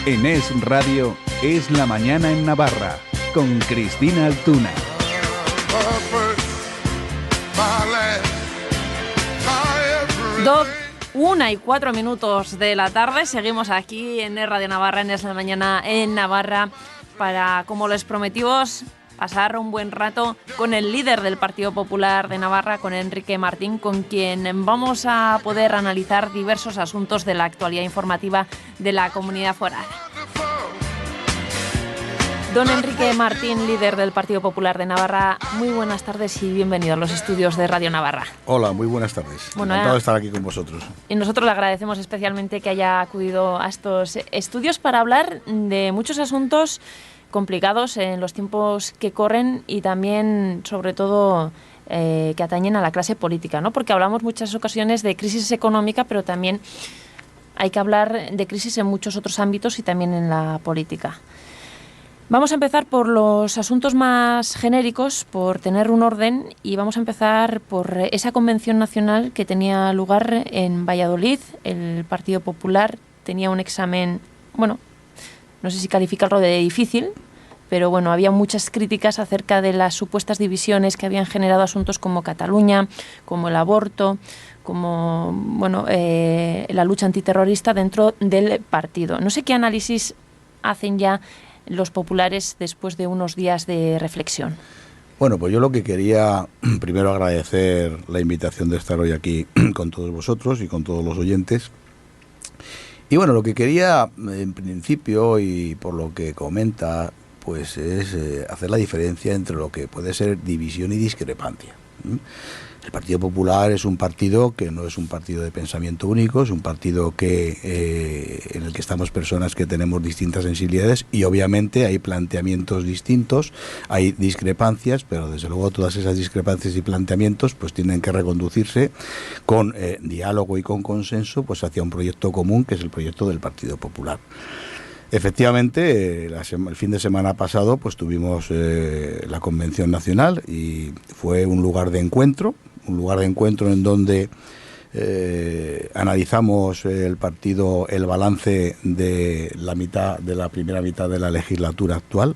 En Es Radio, Es la Mañana en Navarra, con Cristina Altuna. 1:04 de la tarde, seguimos aquí en Es Radio Navarra, en Es la Mañana en Navarra, para, como les prometimos, pasar un buen rato con el líder del Partido Popular de Navarra, con Enrique Martín, con quien vamos a poder analizar diversos asuntos de la actualidad informativa de la comunidad foral. Don Enrique Martín, líder del Partido Popular de Navarra, muy buenas tardes y bienvenido a los estudios de Radio Navarra. Hola, muy buenas tardes. Encantado de estar aquí con vosotros. Y nosotros le agradecemos especialmente que haya acudido a estos estudios para hablar de muchos asuntos complicados en los tiempos que corren y también, sobre todo, que atañen a la clase política, ¿no? Porque hablamos muchas ocasiones de crisis económica, pero también hay que hablar de crisis en muchos otros ámbitos y también en la política. Vamos a empezar por los asuntos más genéricos, por tener un orden, y vamos a empezar por esa convención nacional que tenía lugar en Valladolid. El Partido Popular tenía un examen, bueno, no sé si calificarlo de difícil, pero bueno, había muchas críticas acerca de las supuestas divisiones que habían generado asuntos como Cataluña, como el aborto, como la lucha antiterrorista dentro del partido. No sé qué análisis hacen ya los populares después de unos días de reflexión. Bueno, pues yo lo que quería primero agradecer la invitación de estar hoy aquí con todos vosotros y con todos los oyentes. Y bueno, lo que quería en principio, y por lo que comenta, pues es hacer la diferencia entre lo que puede ser división y discrepancia. El Partido Popular es un partido que no es un partido de pensamiento único, es un partido en el que estamos personas que tenemos distintas sensibilidades y obviamente hay planteamientos distintos, hay discrepancias, pero desde luego todas esas discrepancias y planteamientos pues tienen que reconducirse con diálogo y con consenso pues hacia un proyecto común que es el proyecto del Partido Popular. Efectivamente, el fin de semana pasado pues tuvimos la Convención Nacional y fue un lugar de encuentro en donde analizamos el partido, el balance de la primera mitad de la legislatura actual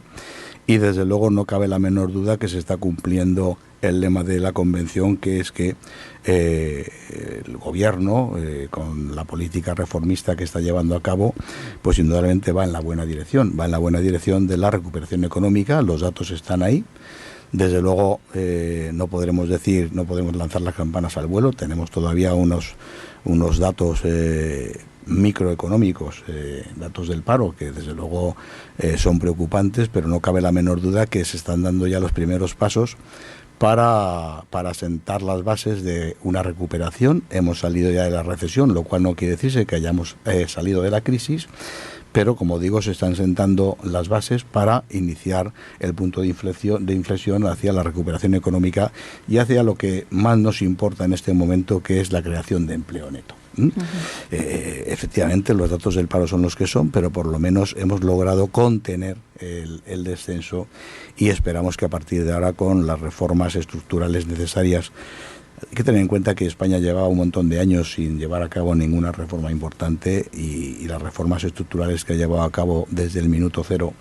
y desde luego no cabe la menor duda que se está cumpliendo el lema de la convención, que es que el gobierno, con la política reformista que está llevando a cabo, pues indudablemente va en la buena dirección de la recuperación económica. Los datos están ahí. Desde luego no podemos lanzar las campanas al vuelo. Tenemos todavía unos datos microeconómicos, datos del paro, que desde luego son preocupantes, pero no cabe la menor duda que se están dando ya los primeros pasos para sentar las bases de una recuperación. Hemos salido ya de la recesión, lo cual no quiere decirse que hayamos salido de la crisis, pero como digo, se están sentando las bases para iniciar el punto de inflexión hacia la recuperación económica y hacia lo que más nos importa en este momento, que es la creación de empleo neto. Efectivamente, los datos del paro son los que son, pero por lo menos hemos logrado contener el descenso y esperamos que a partir de ahora, con las reformas estructurales necesarias, hay que tener en cuenta que España llevaba un montón de años sin llevar a cabo ninguna reforma importante y las reformas estructurales que ha llevado a cabo desde el minuto cero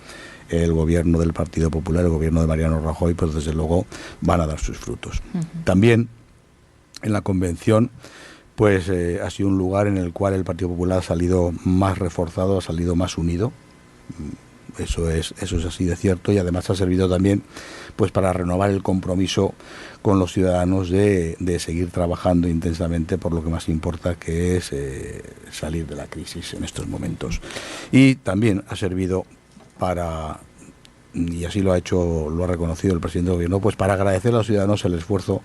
el gobierno del Partido Popular, el gobierno de Mariano Rajoy, pues desde luego van a dar sus frutos. También en la convención pues ha sido un lugar en el cual el Partido Popular ha salido más reforzado, ha salido más unido. Eso es así de cierto, y además ha servido también pues para renovar el compromiso con los ciudadanos de seguir trabajando intensamente por lo que más importa, que es salir de la crisis en estos momentos. Y también ha servido para, y así lo ha reconocido el presidente del gobierno, pues para agradecer a los ciudadanos el esfuerzo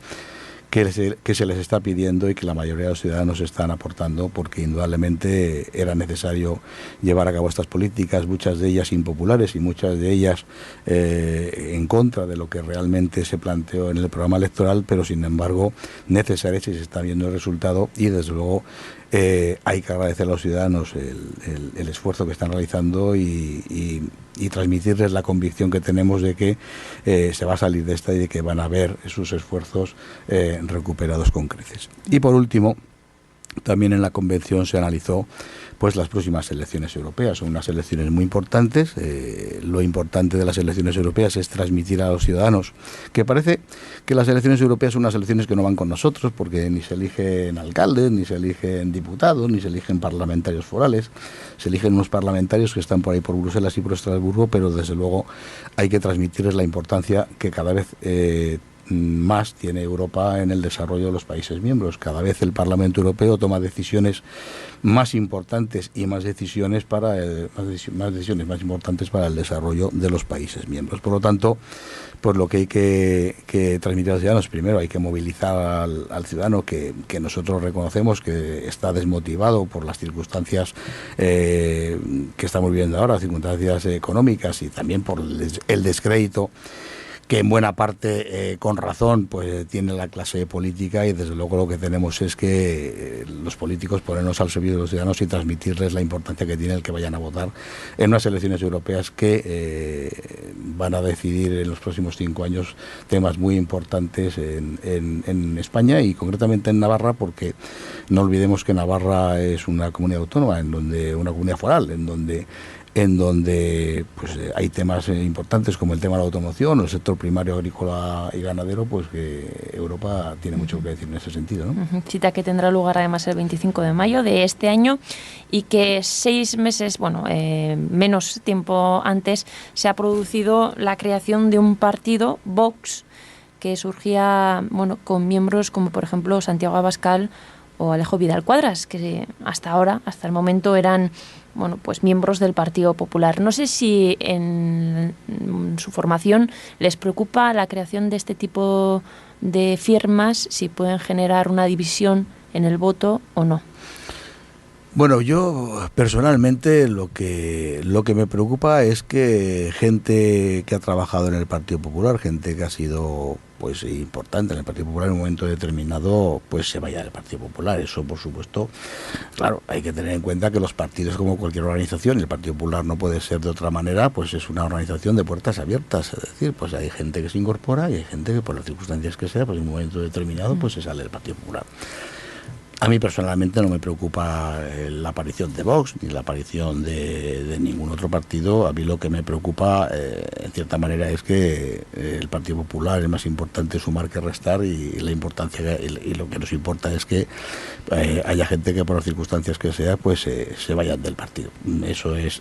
que se les está pidiendo y que la mayoría de los ciudadanos están aportando, porque indudablemente era necesario llevar a cabo estas políticas, muchas de ellas impopulares y muchas de ellas en contra de lo que realmente se planteó en el programa electoral, pero sin embargo necesarias, y se está viendo el resultado, y desde luego hay que agradecer a los ciudadanos el esfuerzo que están realizando y transmitirles la convicción que tenemos de que se va a salir de esta y de que van a ver sus esfuerzos recuperados con creces. Y por último, también en la convención se analizó pues las próximas elecciones europeas. Son unas elecciones muy importantes. Lo importante de las elecciones europeas es transmitir a los ciudadanos que parece que las elecciones europeas son unas elecciones que no van con nosotros, porque ni se eligen alcaldes, ni se eligen diputados, ni se eligen parlamentarios forales. Se eligen unos parlamentarios que están por ahí por Bruselas y por Estrasburgo, pero desde luego hay que transmitirles la importancia que cada vez más tiene Europa en el desarrollo de los países miembros. Cada vez el Parlamento Europeo toma decisiones más importantes y más decisiones más importantes para el desarrollo de los países miembros. Por lo tanto, pues lo que hay que transmitir a los ciudadanos, primero hay que movilizar al ciudadano que nosotros reconocemos que está desmotivado por las circunstancias que estamos viviendo ahora, circunstancias económicas y también por el descrédito que en buena parte, con razón, pues tiene la clase política, y desde luego lo que tenemos es que los políticos ponernos al servicio de los ciudadanos y transmitirles la importancia que tiene el que vayan a votar en unas elecciones europeas que van a decidir en los próximos 5 años temas muy importantes en España y concretamente en Navarra, porque no olvidemos que Navarra es una comunidad autónoma, una comunidad foral, en donde pues hay temas importantes como el tema de la automoción o el sector primario agrícola y ganadero, pues que Europa tiene mucho que decir en ese sentido, ¿no? Cita que tendrá lugar además el 25 de mayo de este año y que 6 meses, menos tiempo antes, se ha producido la creación de un partido, Vox, que surgía con miembros como por ejemplo Santiago Abascal o Alejo Vidal Quadras, que hasta el momento eran miembros del Partido Popular. No sé si en su formación les preocupa la creación de este tipo de firmas, si pueden generar una división en el voto o no. Bueno, yo personalmente lo que me preocupa es que gente que ha trabajado en el Partido Popular, gente que ha sido pues importante en el Partido Popular en un momento determinado, pues se vaya del Partido Popular. Eso, por supuesto, claro, hay que tener en cuenta que los partidos, como cualquier organización, y el Partido Popular no puede ser de otra manera, pues es una organización de puertas abiertas. Es decir, pues hay gente que se incorpora y hay gente que por las circunstancias que sea, pues en un momento determinado, pues se sale del Partido Popular. A mí personalmente no me preocupa la aparición de Vox ni la aparición de ningún otro partido. A mí lo que me preocupa, en cierta manera, es que el Partido Popular es más importante sumar que restar, y la importancia y lo que nos importa es que haya gente que por las circunstancias que sea, pues se vayan del partido. Eso es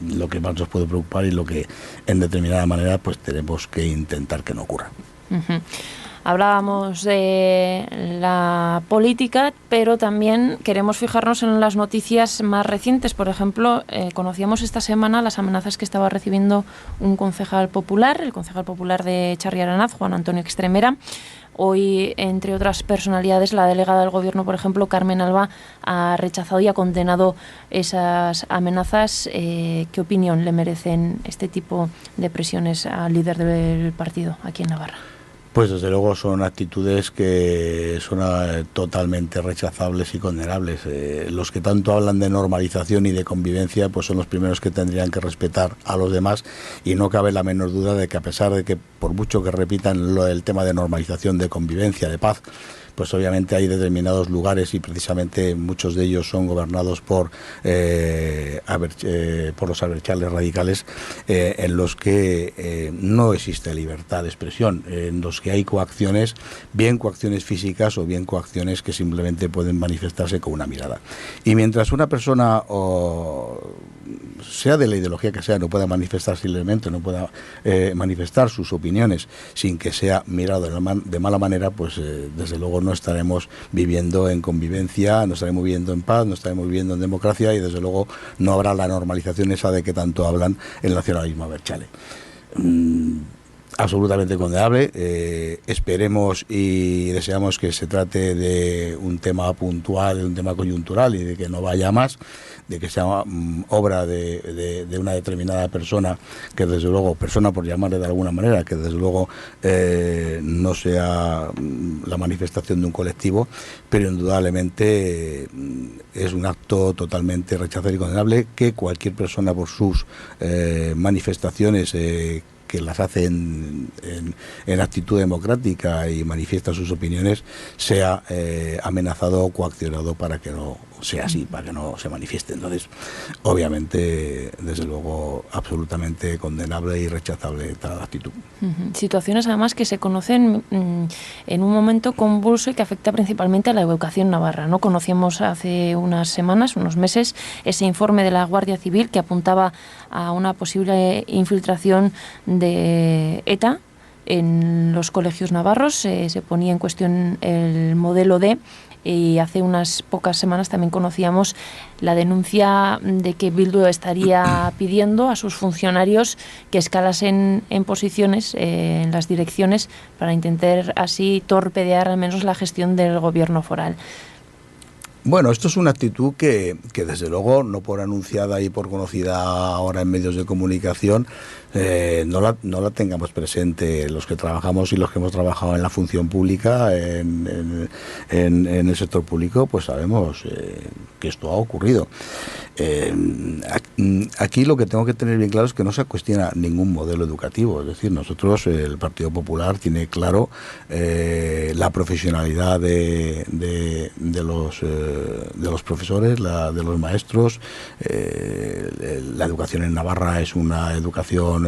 lo que más nos puede preocupar y lo que en determinada manera pues tenemos que intentar que no ocurra. Uh-huh. Hablábamos de la política, pero también queremos fijarnos en las noticias más recientes. Por ejemplo, conocíamos esta semana las amenazas que estaba recibiendo un concejal popular, el concejal popular de Charri-Aranaz, Juan Antonio Extremera. Hoy, entre otras personalidades, la delegada del Gobierno, por ejemplo, Carmen Alba, ha rechazado y ha condenado esas amenazas. ¿Qué opinión le merecen este tipo de presiones al líder del partido aquí en Navarra? Pues desde luego son actitudes que son totalmente rechazables y condenables. Los que tanto hablan de normalización y de convivencia, pues son los primeros que tendrían que respetar a los demás, y no cabe la menor duda de que, a pesar de que por mucho que repitan el tema de normalización, de convivencia, de paz, pues obviamente hay determinados lugares, y precisamente muchos de ellos son gobernados por los abertzales radicales, en los que no existe libertad de expresión, en los que hay coacciones, bien coacciones físicas o bien coacciones que simplemente pueden manifestarse con una mirada. Y mientras una persona, sea de la ideología que sea, no pueda manifestarse libremente, no pueda manifestar sus opiniones sin que sea mirado de mala manera, pues desde luego no estaremos viviendo en convivencia, no estaremos viviendo en paz, no estaremos viviendo en democracia, y desde luego no habrá la normalización esa de que tanto hablan el nacionalismo abertzale. Absolutamente condenable. Esperemos y deseamos que se trate de un tema puntual, de un tema coyuntural, y de que no vaya más, de que sea obra de una determinada persona, que desde luego, persona por llamarle de alguna manera, que desde luego no sea la manifestación de un colectivo, pero indudablemente es un acto totalmente rechazable y condenable, que cualquier persona por sus manifestaciones que que las hace en actitud democrática y manifiesta sus opiniones, sea amenazado o coaccionado para que no sea así, para que no se manifieste. Entonces, obviamente, desde luego, absolutamente condenable y rechazable tal actitud. Situaciones, además, que se conocen en un momento convulso y que afecta principalmente a la educación navarra, ¿no? Conocíamos hace unas semanas, unos meses, ese informe de la Guardia Civil que apuntaba a una posible infiltración de ETA en los colegios navarros. Se ponía en cuestión el modelo D. Y hace unas pocas semanas también conocíamos la denuncia de que Bildu estaría pidiendo a sus funcionarios que escalasen en posiciones en las direcciones para intentar así torpedear al menos la gestión del gobierno foral. Bueno, esto es una actitud que desde luego, no por anunciada y por conocida ahora en medios de comunicación, no la tengamos presente los que trabajamos y los que hemos trabajado en la función pública, en el sector público, pues sabemos que esto ha ocurrido. Aquí lo que tengo que tener bien claro es que no se cuestiona ningún modelo educativo. Es decir, nosotros, el Partido Popular, tiene claro la profesionalidad de los profesores, de los maestros. La educación en Navarra es una educación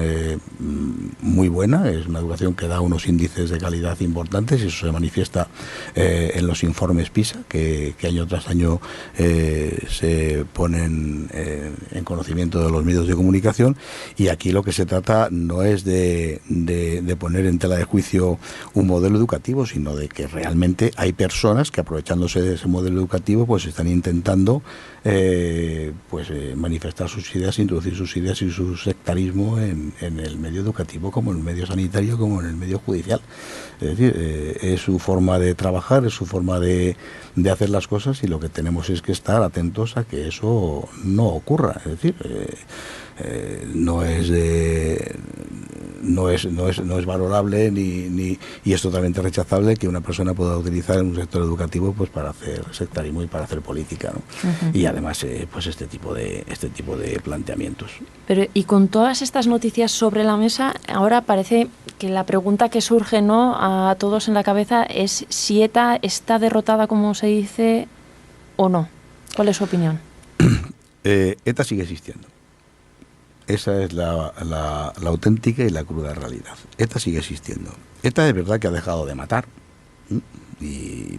muy buena, es una educación que da unos índices de calidad importantes, y eso se manifiesta en los informes PISA, que año tras año se ponen en conocimiento de los medios de comunicación. Y aquí lo que se trata no es de poner en tela de juicio un modelo educativo, sino de que realmente hay personas que, aprovechándose de ese modelo educativo, pues están intentando manifestar sus ideas, introducir sus ideas y su sectarismo en el medio educativo, como en el medio sanitario, como en el medio judicial. Es decir, es su forma de trabajar, es su forma de hacer las cosas, y lo que tenemos es que estar atentos a que eso no ocurra. Es decir, no es valorable y es totalmente rechazable que una persona pueda utilizar en un sector educativo pues para hacer sectarismo y para hacer política, ¿no? Y además pues este tipo de planteamientos. Pero y con todas estas noticias sobre la mesa, ahora parece que la pregunta que surge, ¿no?, a todos en la cabeza es si ETA está derrotada, como se dice, o no. ¿Cuál es su opinión? ETA sigue existiendo. Esa es la auténtica y la cruda realidad. ETA sigue existiendo. ETA es verdad que ha dejado de matar,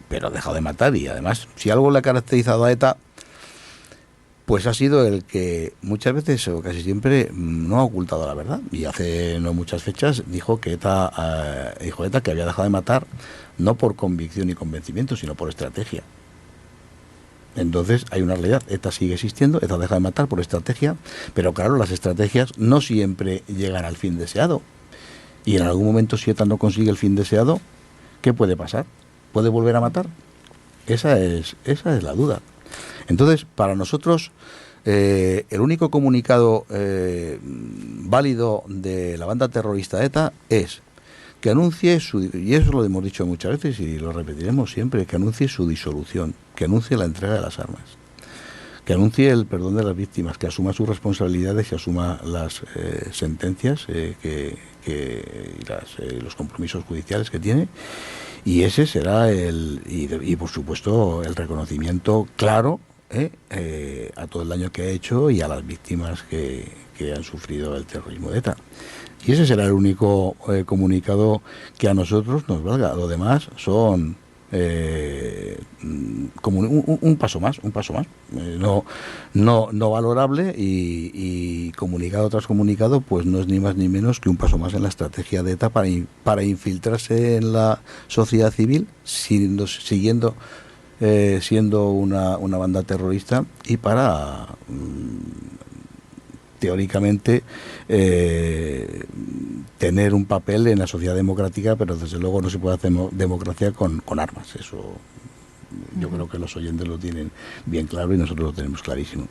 pero ha dejado de matar, y además, si algo le ha caracterizado a ETA, pues ha sido el que muchas veces o casi siempre no ha ocultado la verdad. Y hace no muchas fechas dijo ETA que había dejado de matar no por convicción y convencimiento, sino por estrategia. Entonces hay una realidad. ETA sigue existiendo, ETA deja de matar por estrategia, pero claro, las estrategias no siempre llegan al fin deseado. Y en algún momento, si ETA no consigue el fin deseado, ¿qué puede pasar? ¿Puede volver a matar? Esa es la duda. Entonces, para nosotros, el único comunicado válido de la banda terrorista ETA es que anuncie y eso lo hemos dicho muchas veces y lo repetiremos siempre, que anuncie su disolución, que anuncie la entrega de las armas, que anuncie el perdón de las víctimas, que asuma sus responsabilidades y asuma las sentencias y los compromisos judiciales que tiene. Y ese será y por supuesto el reconocimiento claro a todo el daño que ha hecho y a las víctimas que han sufrido el terrorismo de ETA. Y ese será el único comunicado que a nosotros nos valga. Lo demás son como un paso más, no valorable, y comunicado tras comunicado, pues no es ni más ni menos que un paso más en la estrategia de ETA para infiltrarse en la sociedad civil, siendo una banda terrorista, y para teóricamente tener un papel en la sociedad democrática, pero desde luego no se puede hacer democracia con armas. Eso yo creo que los oyentes lo tienen bien claro y nosotros lo tenemos clarísimo.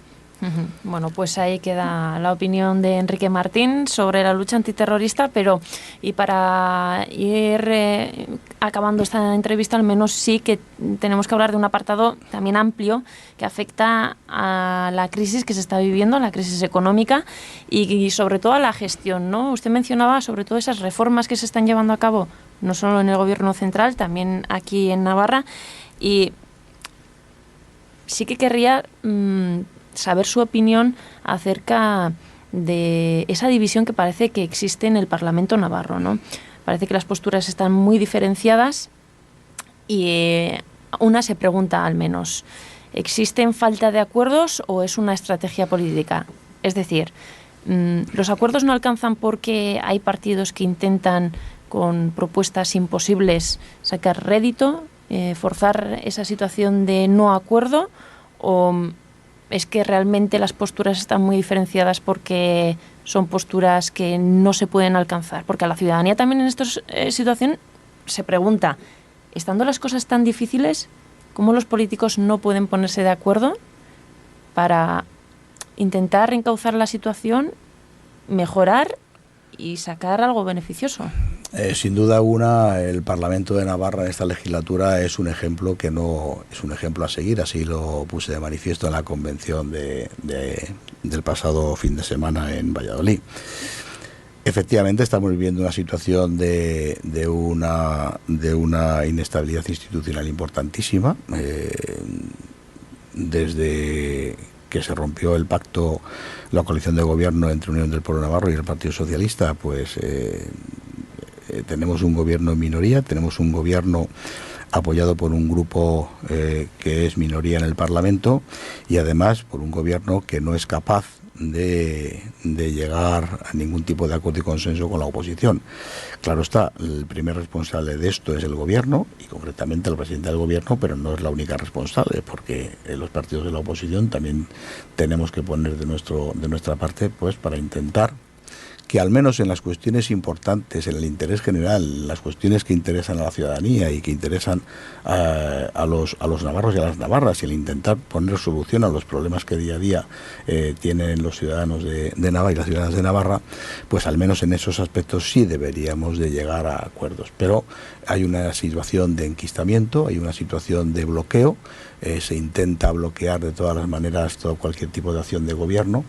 Bueno, pues ahí queda la opinión de Enrique Martín sobre la lucha antiterrorista, pero y para ir acabando esta entrevista, al menos sí que tenemos que hablar de un apartado también amplio que afecta a la crisis que se está viviendo, la crisis económica y sobre todo a la gestión, ¿no? Usted mencionaba sobre todo esas reformas que se están llevando a cabo, no solo en el Gobierno central, también aquí en Navarra, y sí que querría saber su opinión acerca de esa división que parece que existe en el Parlamento navarro, ¿no? Parece que las posturas están muy diferenciadas y una se pregunta al menos, ¿existen falta de acuerdos o es una estrategia política? Es decir, ¿los acuerdos no alcanzan porque hay partidos que intentan con propuestas imposibles sacar rédito, forzar esa situación de no acuerdo, o es que realmente las posturas están muy diferenciadas porque son posturas que no se pueden alcanzar? Porque a la ciudadanía también en esta situación se pregunta, estando las cosas tan difíciles, ¿cómo los políticos no pueden ponerse de acuerdo para intentar encauzar la situación, mejorar y sacar algo beneficioso? Sin duda alguna, el Parlamento de Navarra en esta legislatura es un ejemplo que no es un ejemplo a seguir. Así lo puse de manifiesto en la convención del pasado fin de semana en Valladolid. Efectivamente, estamos viviendo una situación de una inestabilidad institucional importantísima. Desde que se rompió el pacto, la coalición de gobierno entre Unión del Pueblo Navarro y el Partido Socialista, pues tenemos un gobierno en minoría, tenemos un gobierno apoyado por un grupo que es minoría en el Parlamento y además por un gobierno que no es capaz de llegar a ningún tipo de acuerdo y consenso con la oposición. Claro está, el primer responsable de esto es el gobierno y concretamente el presidente del gobierno, pero no es la única responsable, porque los partidos de la oposición también tenemos que poner de nuestra parte, pues, para intentar que al menos en las cuestiones importantes, en el interés general, las cuestiones que interesan a la ciudadanía y que interesan a los navarros y a las navarras, y el intentar poner solución a los problemas que día a día tienen los ciudadanos de Navarra y las ciudadanas de Navarra, pues al menos en esos aspectos sí deberíamos de llegar a acuerdos. Pero hay una situación de enquistamiento, hay una situación de bloqueo, se intenta bloquear de todas las maneras cualquier tipo de acción de gobierno.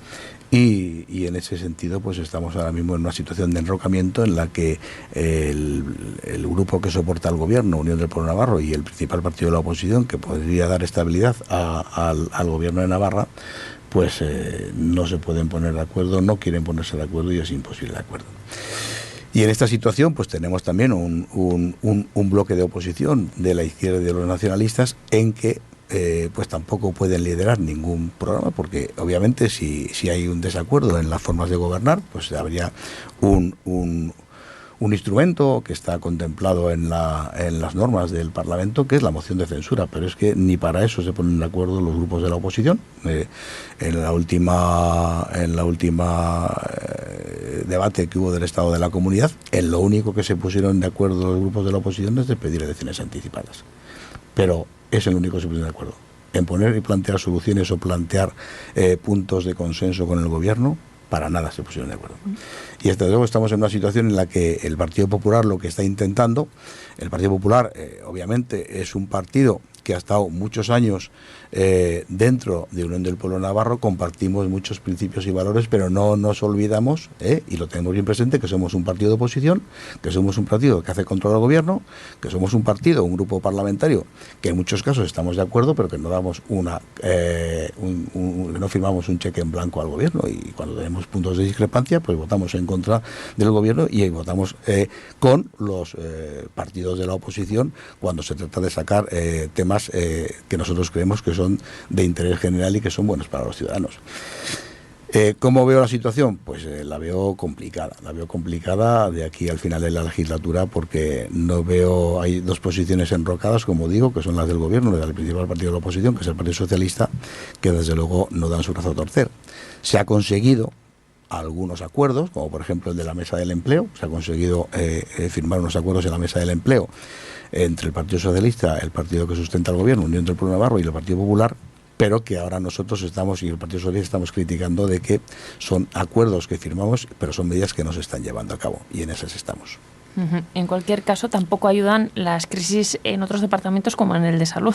Y en ese sentido pues estamos ahora mismo en una situación de enrocamiento en la que el grupo que soporta al gobierno, Unión del Pueblo Navarro, y el principal partido de la oposición que podría dar estabilidad al gobierno de Navarra, pues no se pueden poner de acuerdo, no quieren ponerse de acuerdo y es imposible de acuerdo. Y en esta situación pues tenemos también un bloque de oposición de la izquierda y de los nacionalistas en que pues tampoco pueden liderar ningún programa, porque obviamente si hay un desacuerdo en las formas de gobernar, pues habría un instrumento que está contemplado en las normas del Parlamento, que es la moción de censura, pero es que ni para eso se ponen de acuerdo los grupos de la oposición. En la última debate que hubo del Estado de la Comunidad, en lo único que se pusieron de acuerdo los grupos de la oposición es de pedir elecciones anticipadas. Pero es el único que se puso de acuerdo. En poner y plantear soluciones o plantear puntos de consenso con el gobierno, para nada se pusieron de acuerdo. Y desde luego estamos en una situación en la que el Partido Popular lo que está intentando, el Partido Popular obviamente es un partido que ha estado muchos años dentro de Unión del Pueblo Navarro, compartimos muchos principios y valores, pero no nos olvidamos, y lo tenemos bien presente, que somos un partido de oposición, que somos un partido que hace control al gobierno, que somos un partido, un grupo parlamentario, que en muchos casos estamos de acuerdo, pero que no damos no firmamos un cheque en blanco al gobierno, y cuando tenemos puntos de discrepancia, pues votamos en contra del gobierno y votamos con los partidos de la oposición cuando se trata de sacar temas que nosotros creemos que son de interés general y que son buenos para los ciudadanos. ¿Cómo veo la situación? Pues la veo complicada de aquí al final de la legislatura, porque hay dos posiciones enrocadas, como digo, que son las del gobierno, del principal partido de la oposición, que es el Partido Socialista, que desde luego no dan su brazo a torcer. Se ha conseguido algunos acuerdos, como por ejemplo el de la Mesa del Empleo, se ha conseguido firmar unos acuerdos en la Mesa del Empleo entre el Partido Socialista, el partido que sustenta el gobierno, Unión del Pueblo Navarro, y el Partido Popular, pero que ahora nosotros estamos, y el Partido Socialista estamos criticando de que son acuerdos que firmamos, pero son medidas que no se están llevando a cabo, y en esas estamos. En cualquier caso, tampoco ayudan las crisis en otros departamentos como en el de salud,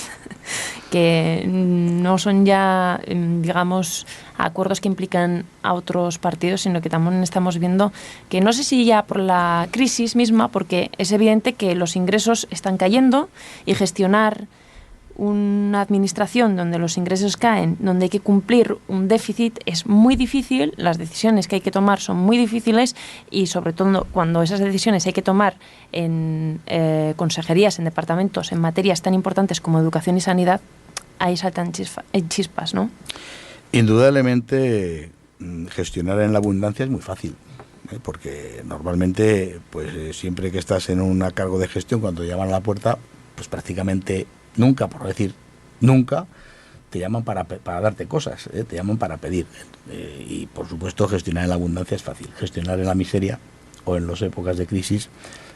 que no son ya, digamos, acuerdos que implican a otros partidos, sino que también estamos viendo que no sé si ya por la crisis misma, porque es evidente que los ingresos están cayendo y gestionar una administración donde los ingresos caen, donde hay que cumplir un déficit, es muy difícil, las decisiones que hay que tomar son muy difíciles y sobre todo cuando esas decisiones hay que tomar en consejerías, en departamentos, en materias tan importantes como educación y sanidad, ahí saltan chispas, ¿no? Indudablemente gestionar en la abundancia es muy fácil, porque normalmente pues siempre que estás en un cargo de gestión, cuando llaman a la puerta, pues prácticamente nunca, por decir nunca, te llaman para darte cosas, te llaman para pedir. Y por supuesto gestionar en la abundancia es fácil. Gestionar en la miseria o en las épocas de crisis,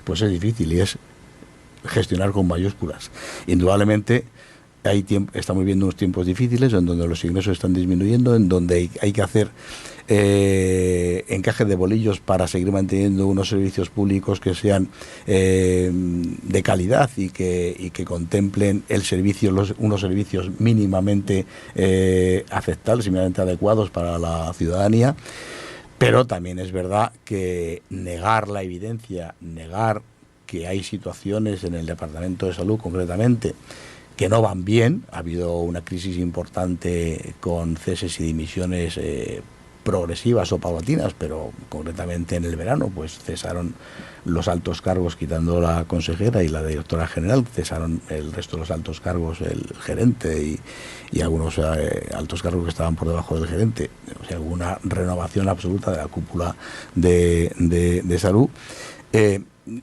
pues es difícil, y es gestionar con mayúsculas. Indudablemente estamos viviendo unos tiempos difíciles en donde los ingresos están disminuyendo, en donde hay que hacer encaje de bolillos para seguir manteniendo unos servicios públicos que sean de calidad y que contemplen unos servicios mínimamente aceptables y mínimamente adecuados para la ciudadanía. Pero también es verdad que negar la evidencia, negar que hay situaciones en el Departamento de Salud concretamente que no van bien. Ha habido una crisis importante con ceses y dimisiones progresivas o paulatinas, pero concretamente en el verano pues cesaron los altos cargos, quitando la consejera y la directora general, cesaron el resto de los altos cargos, el gerente y algunos altos cargos que estaban por debajo del gerente. O sea, hubo una renovación absoluta de la cúpula de salud.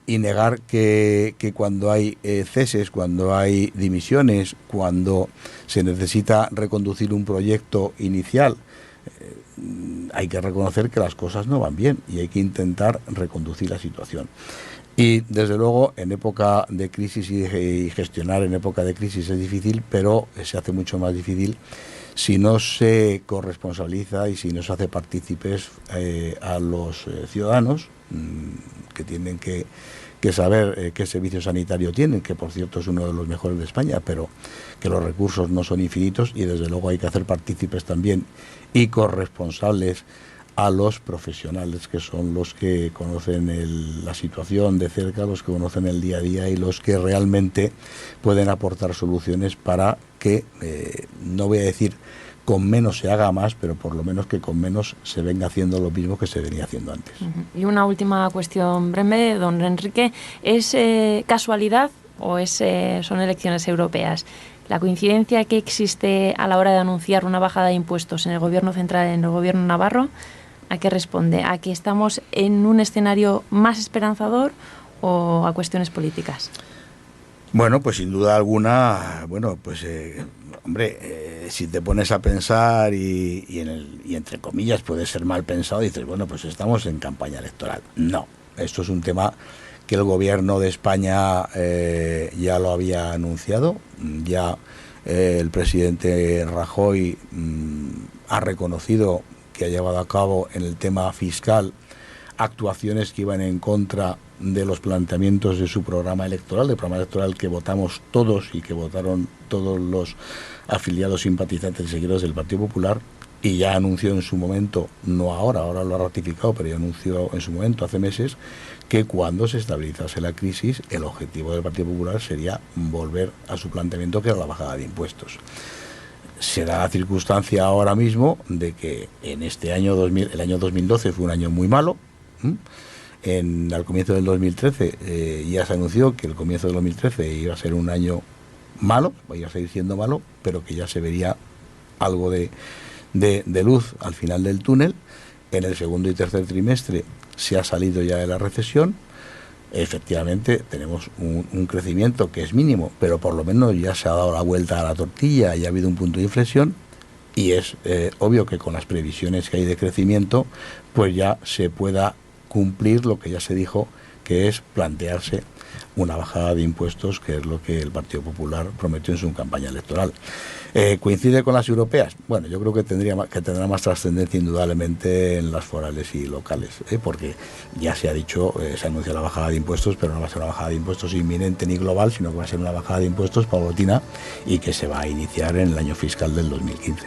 Y negar que cuando hay ceses, cuando hay dimisiones, cuando se necesita reconducir un proyecto inicial, hay que reconocer que las cosas no van bien y hay que intentar reconducir la situación. Y desde luego en época de crisis y gestionar en época de crisis es difícil, pero se hace mucho más difícil si no se corresponsabiliza y si no se hace partícipes a los ciudadanos, que tienen que saber qué servicio sanitario tienen, que por cierto es uno de los mejores de España, pero que los recursos no son infinitos, y desde luego hay que hacer partícipes también y corresponsables a los profesionales, que son los que conocen la situación de cerca, los que conocen el día a día y los que realmente pueden aportar soluciones para que, no voy a decir con menos se haga más, pero por lo menos que con menos se venga haciendo lo mismo que se venía haciendo antes. Y una última cuestión breve, don Enrique, ¿es casualidad o son elecciones europeas? La coincidencia que existe a la hora de anunciar una bajada de impuestos en el gobierno central y en el gobierno navarro, ¿a qué responde? ¿A que estamos en un escenario más esperanzador o a cuestiones políticas? Bueno, pues sin duda alguna, si te pones a pensar y entre comillas puede ser mal pensado, dices, bueno, pues estamos en campaña electoral. No, esto es un tema que el gobierno de España ya lo había anunciado, ya el presidente Rajoy ha reconocido que ha llevado a cabo en el tema fiscal actuaciones que iban en contra de los planteamientos de su programa electoral, del programa electoral que votamos todos y que votaron todos los afiliados, simpatizantes y seguidores del Partido Popular, y ya anunció en su momento, no ahora lo ha ratificado, pero ya anunció en su momento, hace meses, que cuando se estabilizase la crisis, el objetivo del Partido Popular sería volver a su planteamiento, que era la bajada de impuestos. Se da la circunstancia ahora mismo de que en este año el año 2012 fue un año muy malo. Al comienzo del 2013 ya se anunció que el comienzo del 2013 iba a ser un año malo, iba a seguir siendo malo, pero que ya se vería algo de luz al final del túnel. En el segundo y tercer trimestre se ha salido ya de la recesión. Efectivamente tenemos un crecimiento que es mínimo, pero por lo menos ya se ha dado la vuelta a la tortilla y ha habido un punto de inflexión, y es obvio que con las previsiones que hay de crecimiento pues ya se pueda cumplir lo que ya se dijo, que es plantearse una bajada de impuestos, que es lo que el Partido Popular prometió en su campaña electoral. ¿Coincide con las europeas? Bueno, yo creo que tendrá más trascendencia indudablemente en las forales y locales, porque ya se ha dicho, se anuncia la bajada de impuestos, pero no va a ser una bajada de impuestos inminente ni global, sino que va a ser una bajada de impuestos paulatina y que se va a iniciar en el año fiscal del 2015.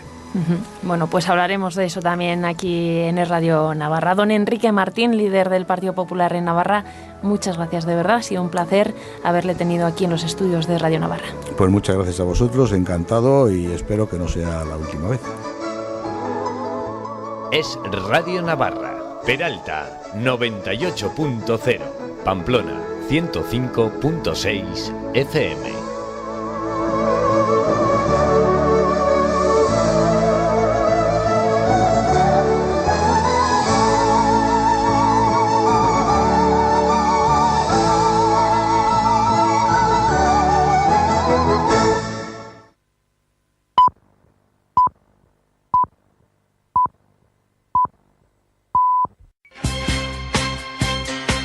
Bueno, pues hablaremos de eso también aquí en el Radio Navarra. Don Enrique Martín, líder del Partido Popular en Navarra, muchas gracias, de verdad. Ha sido un placer haberle tenido aquí en los estudios de Radio Navarra. Pues muchas gracias a vosotros, encantado, y espero que no sea la última vez. Es Radio Navarra, Peralta 98.0, Pamplona 105.6 FM.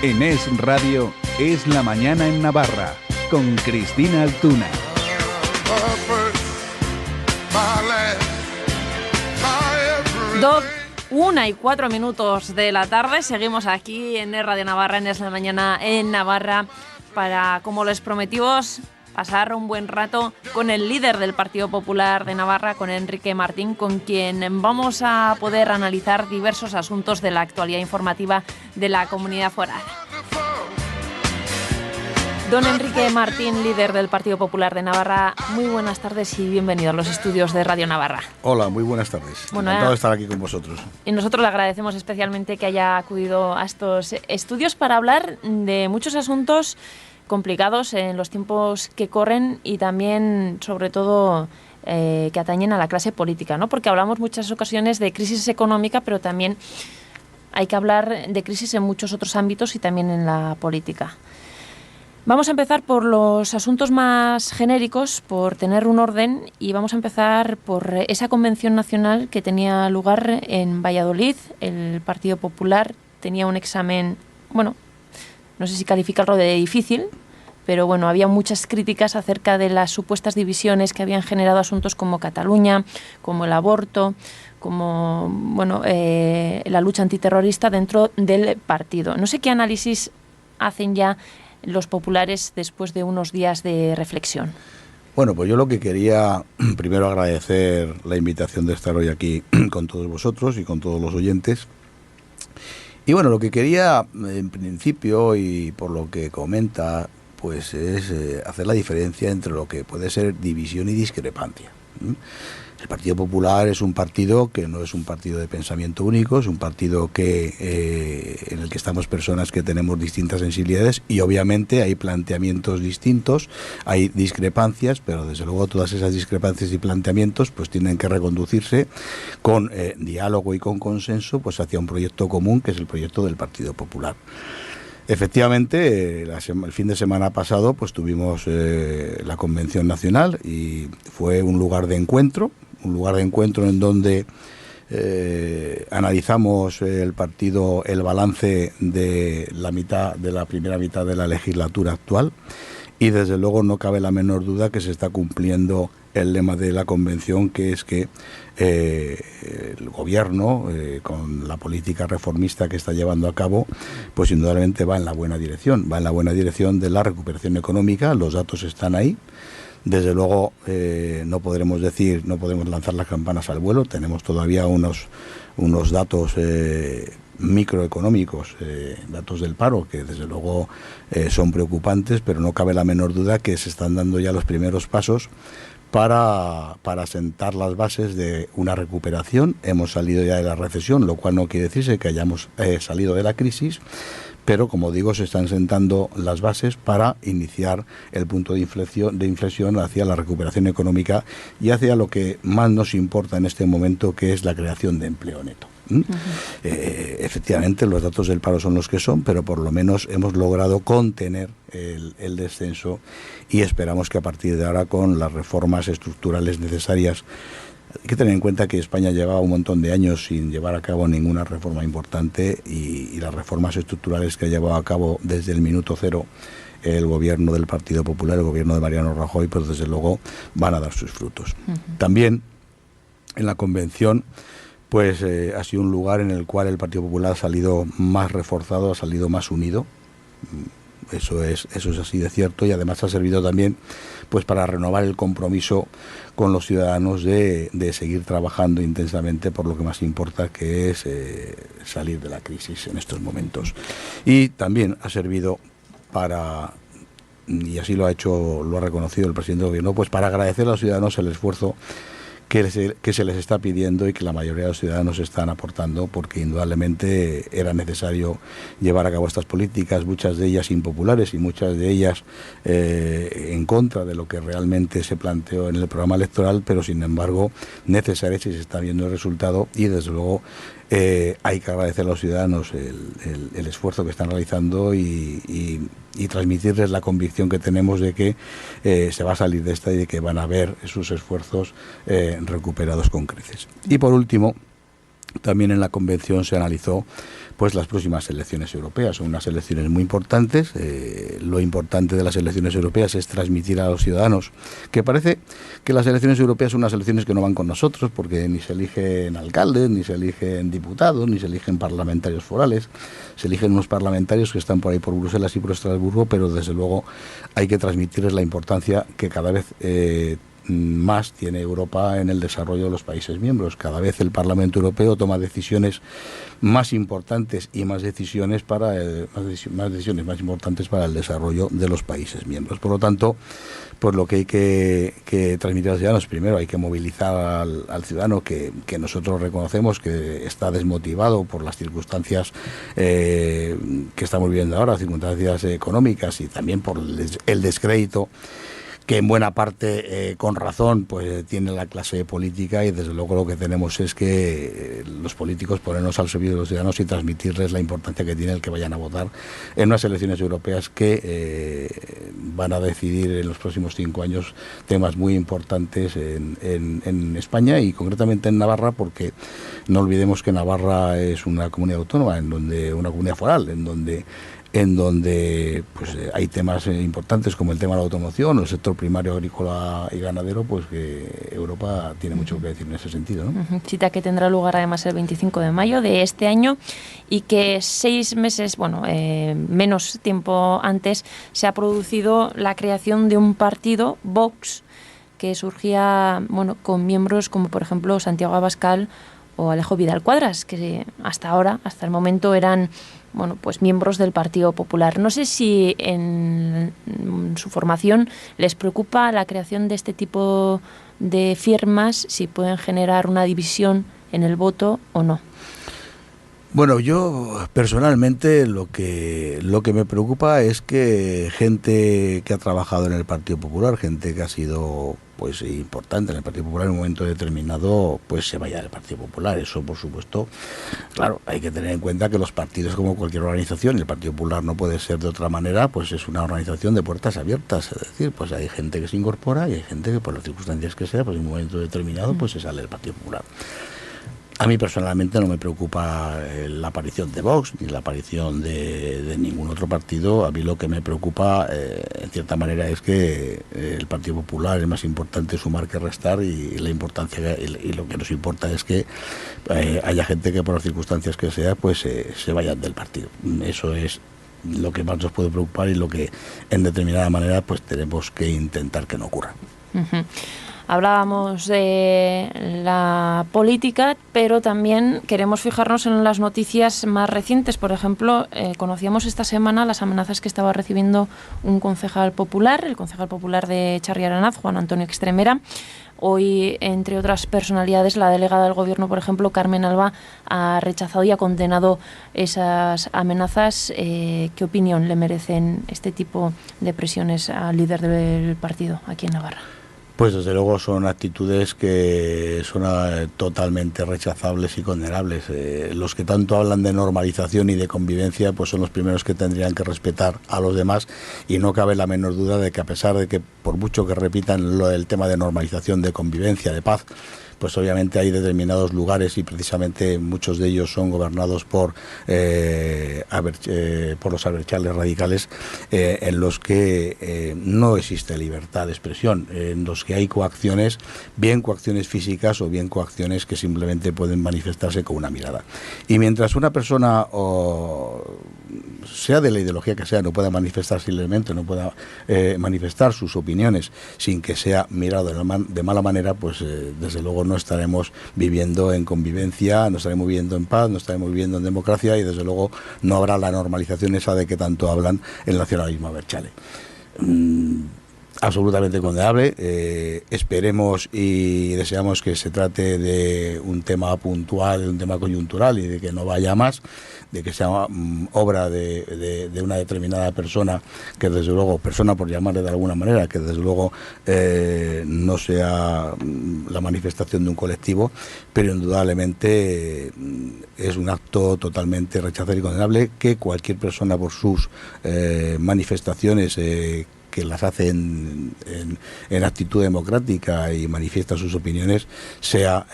En Es Radio, Es la Mañana en Navarra, con Cristina Altuna. 1:04 de la tarde, seguimos aquí en Es Radio Navarra, en Es la Mañana en Navarra, para, como les prometimos, pasar un buen rato con el líder del Partido Popular de Navarra, con Enrique Martín, con quien vamos a poder analizar diversos asuntos de la actualidad informativa de la comunidad foral. Don Enrique Martín, líder del Partido Popular de Navarra, muy buenas tardes y bienvenido a los estudios de Radio Navarra. Hola, muy buenas tardes. Encantado de estar aquí con vosotros. Y nosotros le agradecemos especialmente que haya acudido a estos estudios para hablar de muchos asuntos complicados en los tiempos que corren y también, sobre todo, que atañen a la clase política, ¿no? Porque hablamos muchas ocasiones de crisis económica, pero también hay que hablar de crisis en muchos otros ámbitos y también en la política. Vamos a empezar por los asuntos más genéricos, por tener un orden, y vamos a empezar por esa convención nacional que tenía lugar en Valladolid. El Partido Popular tenía un examen, bueno, no sé si calificarlo de difícil, pero bueno, había muchas críticas acerca de las supuestas divisiones que habían generado asuntos como Cataluña, como el aborto, como la lucha antiterrorista dentro del partido. No sé qué análisis hacen ya los populares después de unos días de reflexión. Bueno, pues yo lo que quería primero agradecer la invitación de estar hoy aquí con todos vosotros y con todos los oyentes. Y bueno, lo que quería en principio, y por lo que comenta, pues es hacer la diferencia entre lo que puede ser división y discrepancia. El Partido Popular es un partido que no es un partido de pensamiento único, es un partido en el que estamos personas que tenemos distintas sensibilidades y obviamente hay planteamientos distintos, hay discrepancias, pero desde luego todas esas discrepancias y planteamientos pues tienen que reconducirse con diálogo y con consenso pues hacia un proyecto común que es el proyecto del Partido Popular. Efectivamente, el fin de semana pasado pues tuvimos la Convención Nacional y fue un lugar de encuentro en donde analizamos el partido, el balance de la primera mitad de la legislatura actual y desde luego no cabe la menor duda que se está cumpliendo el lema de la convención, que es que el gobierno, con la política reformista que está llevando a cabo, pues indudablemente va en la buena dirección de la recuperación económica. Los datos están ahí. Desde luego no podemos lanzar las campanas al vuelo. Tenemos todavía unos datos microeconómicos, datos del paro, que desde luego son preocupantes, pero no cabe la menor duda que se están dando ya los primeros pasos para sentar las bases de una recuperación. Hemos salido ya de la recesión, lo cual no quiere decirse que hayamos salido de la crisis, pero como digo, se están sentando las bases para iniciar el punto de inflexión hacia la recuperación económica y hacia lo que más nos importa en este momento, que es la creación de empleo neto. Efectivamente, los datos del paro son los que son, pero por lo menos hemos logrado contener el descenso y esperamos que a partir de ahora, con las reformas estructurales necesarias Hay que tener en cuenta que España llevaba un montón de años sin llevar a cabo ninguna reforma importante y las reformas estructurales que ha llevado a cabo desde el minuto cero el gobierno del Partido Popular, el gobierno de Mariano Rajoy, pues desde luego van a dar sus frutos. También en la convención pues ha sido un lugar en el cual el Partido Popular ha salido más reforzado, ha salido más unido. Eso es así de cierto, y además ha servido también pues para renovar el compromiso con los ciudadanos de seguir trabajando intensamente por lo que más importa, que es salir de la crisis en estos momentos. Y también ha servido para, y así lo ha reconocido el presidente del gobierno, pues para agradecer a los ciudadanos el esfuerzo que se les está pidiendo y que la mayoría de los ciudadanos están aportando, porque indudablemente era necesario llevar a cabo estas políticas, muchas de ellas impopulares y muchas de ellas en contra de lo que realmente se planteó en el programa electoral, pero sin embargo necesarias, y se está viendo el resultado, y desde luego hay que agradecer a los ciudadanos el esfuerzo que están realizando y transmitirles la convicción que tenemos de que se va a salir de esta y de que van a ver sus esfuerzos recuperados con creces. Y por último, también en la convención se analizó pues las próximas elecciones europeas. Son unas elecciones muy importantes. Lo importante de las elecciones europeas es transmitir a los ciudadanos que parece que las elecciones europeas son unas elecciones que no van con nosotros, porque ni se eligen alcaldes, ni se eligen diputados, ni se eligen parlamentarios forales. Se eligen unos parlamentarios que están por ahí por Bruselas y por Estrasburgo, pero desde luego hay que transmitirles la importancia que cada vez más tiene Europa en el desarrollo de los países miembros. Cada vez el Parlamento Europeo toma decisiones más importantes y más decisiones más importantes para el desarrollo de los países miembros. Por lo tanto, pues lo que hay que transmitir a los ciudadanos, primero hay que movilizar al ciudadano que nosotros reconocemos que está desmotivado por las circunstancias que estamos viviendo ahora, circunstancias económicas, y también por el descrédito que en buena parte, con razón, pues tiene la clase política, y desde luego lo que tenemos es que los políticos ponernos al servicio de los ciudadanos y transmitirles la importancia que tiene el que vayan a votar en unas elecciones europeas que van a decidir en los próximos 5 años temas muy importantes en España y concretamente en Navarra, porque no olvidemos que Navarra es una comunidad autónoma, una comunidad foral, en donde pues hay temas importantes como el tema de la automoción o el sector primario agrícola y ganadero, pues que Europa tiene mucho que decir en ese sentido, ¿no? Cita que tendrá lugar además el 25 de mayo de este año, y que 6 meses, menos tiempo antes, se ha producido la creación de un partido, Vox, que surgía con miembros como por ejemplo Santiago Abascal o Alejo Vidal Quadras, que hasta el momento eran pues miembros del Partido Popular. No sé si en su formación les preocupa la creación de este tipo de firmas, si pueden generar una división en el voto o no. Bueno, yo personalmente lo que me preocupa es que gente que ha trabajado en el Partido Popular, gente que ha sido pues importante en el Partido Popular en un momento determinado, pues se vaya del Partido Popular. Eso, por supuesto, claro, hay que tener en cuenta que los partidos, como cualquier organización, y el Partido Popular no puede ser de otra manera, pues es una organización de puertas abiertas. Es decir, pues hay gente que se incorpora y hay gente que por las circunstancias que sea, pues en un momento determinado, pues se sale del Partido Popular. A mí personalmente no me preocupa la aparición de Vox ni la aparición de ningún otro partido. A mí lo que me preocupa, en cierta manera, es que el Partido Popular es más importante sumar que restar, y la importancia y lo que nos importa es que haya gente que por las circunstancias que sea, pues se vayan del partido. Eso es lo que más nos puede preocupar y lo que en determinada manera pues tenemos que intentar que no ocurra. Uh-huh. Hablábamos de la política, pero también queremos fijarnos en las noticias más recientes. Por ejemplo, conocíamos esta semana las amenazas que estaba recibiendo un concejal popular, el concejal popular de Txarri-Aranaz, Juan Antonio Extremera. Hoy, entre otras personalidades, la delegada del Gobierno, por ejemplo, Carmen Alba, ha rechazado y ha condenado esas amenazas. ¿Qué opinión le merecen este tipo de presiones al líder del partido aquí en Navarra? Pues desde luego son actitudes que son totalmente rechazables y condenables. Los que tanto hablan de normalización y de convivencia, pues son los primeros que tendrían que respetar a los demás, y no cabe la menor duda de que, a pesar de que por mucho que repitan el tema de normalización, de convivencia, de paz, pues obviamente hay determinados lugares, y precisamente muchos de ellos son gobernados por los abertzales radicales, en los que no existe libertad de expresión, en los que hay coacciones, bien coacciones físicas o bien coacciones que simplemente pueden manifestarse con una mirada. Y mientras una persona, sea de la ideología que sea, no pueda manifestarse libremente, no pueda manifestar sus opiniones sin que sea mirado de mala manera, pues desde luego no estaremos viviendo en convivencia, no estaremos viviendo en paz, no estaremos viviendo en democracia, y desde luego no habrá la normalización esa de que tanto hablan el nacionalismo abertzale. Absolutamente condenable. Esperemos y deseamos que se trate de un tema puntual, de un tema coyuntural, y de que no vaya más, de que sea obra de una determinada persona, que desde luego, persona por llamarle de alguna manera, que desde luego no sea la manifestación de un colectivo, pero indudablemente es un acto totalmente rechazable y condenable que cualquier persona, por sus manifestaciones que las hace en actitud democrática y manifiesta sus opiniones, sea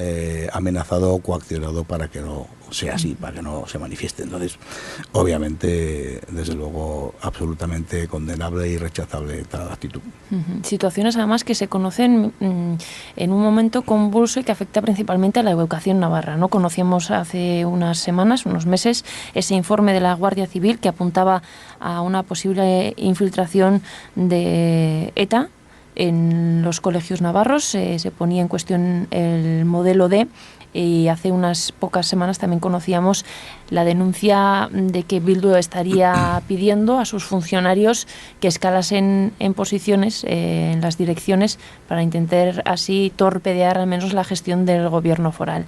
amenazado o coaccionado para que no sea así, para que no se manifieste. Entonces, obviamente, desde luego, absolutamente condenable y rechazable tal actitud. Situaciones, además, que se conocen en un momento convulso y que afecta principalmente a la educación navarra, ¿no? Conocíamos hace unas semanas, unos meses, ese informe de la Guardia Civil que apuntaba a una posible infiltración de ETA en los colegios navarros. Se ponía en cuestión el modelo D. Y hace unas pocas semanas también conocíamos la denuncia de que Bildu estaría pidiendo a sus funcionarios que escalasen en posiciones en las direcciones para intentar así torpedear al menos la gestión del gobierno foral.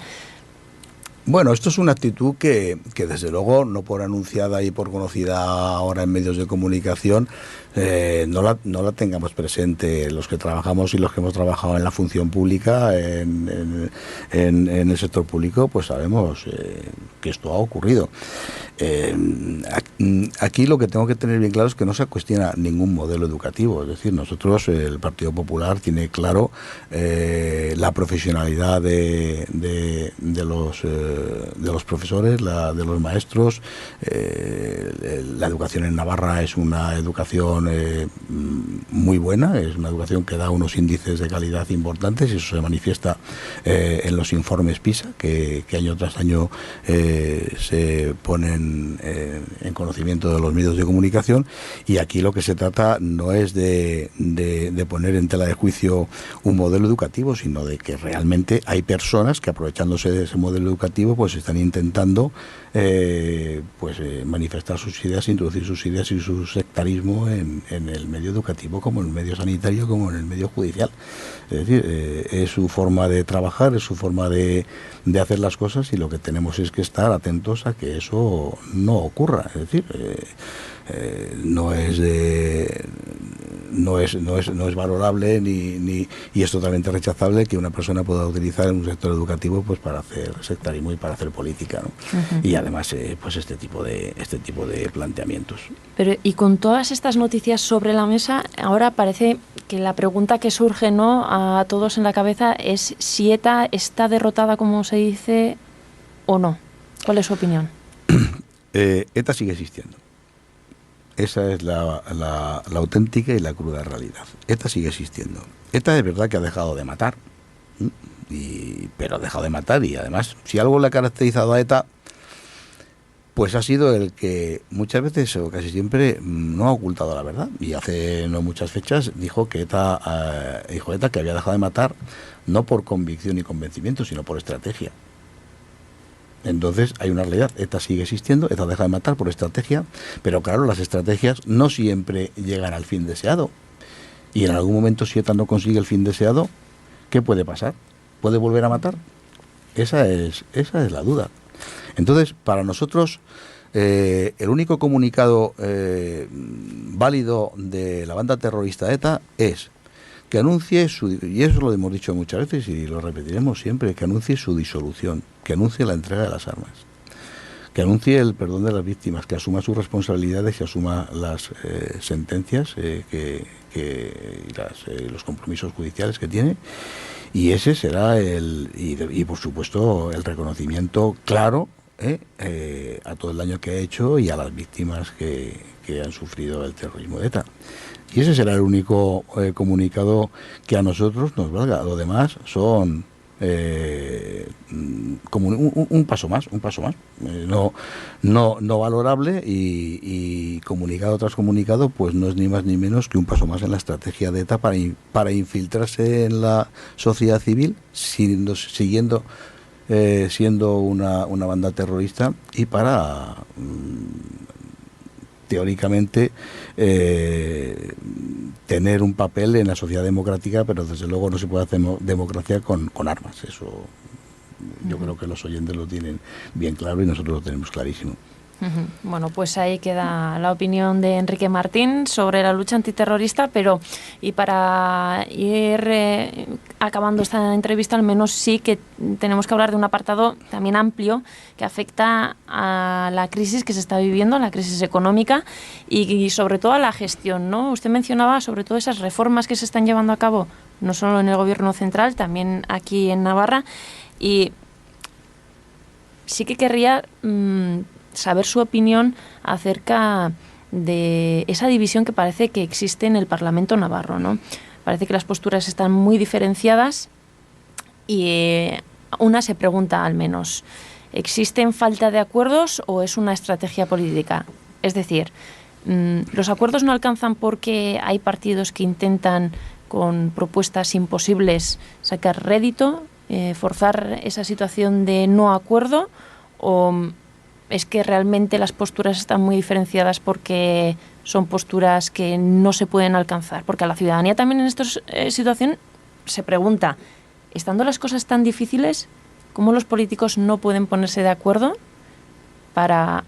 Bueno, esto es una actitud que desde luego, no por anunciada y por conocida ahora en medios de comunicación, no la tengamos presente los que trabajamos y los que hemos trabajado en la función pública, en el sector público, pues sabemos que esto ha ocurrido. Aquí lo que tengo que tener bien claro es que no se cuestiona ningún modelo educativo. Es decir, nosotros, el Partido Popular tiene claro la profesionalidad de los profesores, de los maestros. La educación en Navarra es una educación muy buena, es una educación que da unos índices de calidad importantes, y eso se manifiesta en los informes PISA, que año tras año se ponen en conocimiento de los medios de comunicación. Y aquí lo que se trata no es de poner en tela de juicio un modelo educativo, sino de que realmente hay personas que, aprovechándose de ese modelo educativo, pues están intentando manifestar sus ideas, introducir sus ideas y su sectarismo en el medio educativo, como en el medio sanitario, como en el medio judicial. Es decir, es su forma de trabajar, es su forma de hacer las cosas, y lo que tenemos es que estar atentos a que eso no ocurra. Es decir, no es valorable y es totalmente rechazable que una persona pueda utilizar en un sector educativo pues para hacer sectarismo y para hacer política, ¿no? Y además pues este tipo de planteamientos. Pero y con todas estas noticias sobre la mesa, ahora parece que la pregunta que surge, ¿no?, a todos en la cabeza es si ETA está derrotada, como se dice, o no. ¿Cuál es su opinión? ETA sigue existiendo. Esa es la auténtica y la cruda realidad. ETA sigue existiendo. ETA es verdad que ha dejado de matar, pero ha dejado de matar, y además, si algo le ha caracterizado a ETA, pues ha sido el que muchas veces o casi siempre no ha ocultado la verdad. Y hace no muchas fechas dijo ETA que había dejado de matar no por convicción y convencimiento, sino por estrategia. Entonces hay una realidad: ETA sigue existiendo, ETA deja de matar por estrategia, pero claro, las estrategias no siempre llegan al fin deseado, y en algún momento, si ETA no consigue el fin deseado, ¿qué puede pasar? ¿Puede volver a matar? Esa es la duda. Entonces, para nosotros, el único comunicado válido de la banda terrorista ETA es que anuncie y eso lo hemos dicho muchas veces y lo repetiremos siempre, que anuncie su disolución, que anuncie la entrega de las armas, que anuncie el perdón de las víctimas, que asuma sus responsabilidades, que asuma las sentencias y los compromisos judiciales que tiene, Y ese será y por supuesto el reconocimiento claro a todo el daño que ha hecho y a las víctimas que han sufrido el terrorismo de ETA. Y ese será el único comunicado que a nosotros nos valga. Lo demás son como un paso más, no valorable, y comunicado tras comunicado, pues no es ni más ni menos que un paso más en la estrategia de ETA para infiltrarse en la sociedad civil, siendo una banda terrorista, y para teóricamente tener un papel en la sociedad democrática, pero desde luego no se puede hacer democracia con armas. Eso yo creo que los oyentes lo tienen bien claro y nosotros lo tenemos clarísimo. Bueno, pues ahí queda la opinión de Enrique Martín sobre la lucha antiterrorista, pero y para ir acabando esta entrevista, al menos sí que tenemos que hablar de un apartado también amplio que afecta a la crisis que se está viviendo, la crisis económica y sobre todo a la gestión, ¿no? Usted mencionaba sobre todo esas reformas que se están llevando a cabo, no solo en el gobierno central, también aquí en Navarra, y sí que querría saber su opinión acerca de esa división que parece que existe en el Parlamento navarro, ¿no? Parece que las posturas están muy diferenciadas y una se pregunta al menos, ¿existen falta de acuerdos o es una estrategia política? Es decir, ¿los acuerdos no alcanzan porque hay partidos que intentan con propuestas imposibles sacar rédito, forzar esa situación de no acuerdo, o es que realmente las posturas están muy diferenciadas porque son posturas que no se pueden alcanzar? Porque a la ciudadanía también en esta situación se pregunta, estando las cosas tan difíciles, ¿cómo los políticos no pueden ponerse de acuerdo para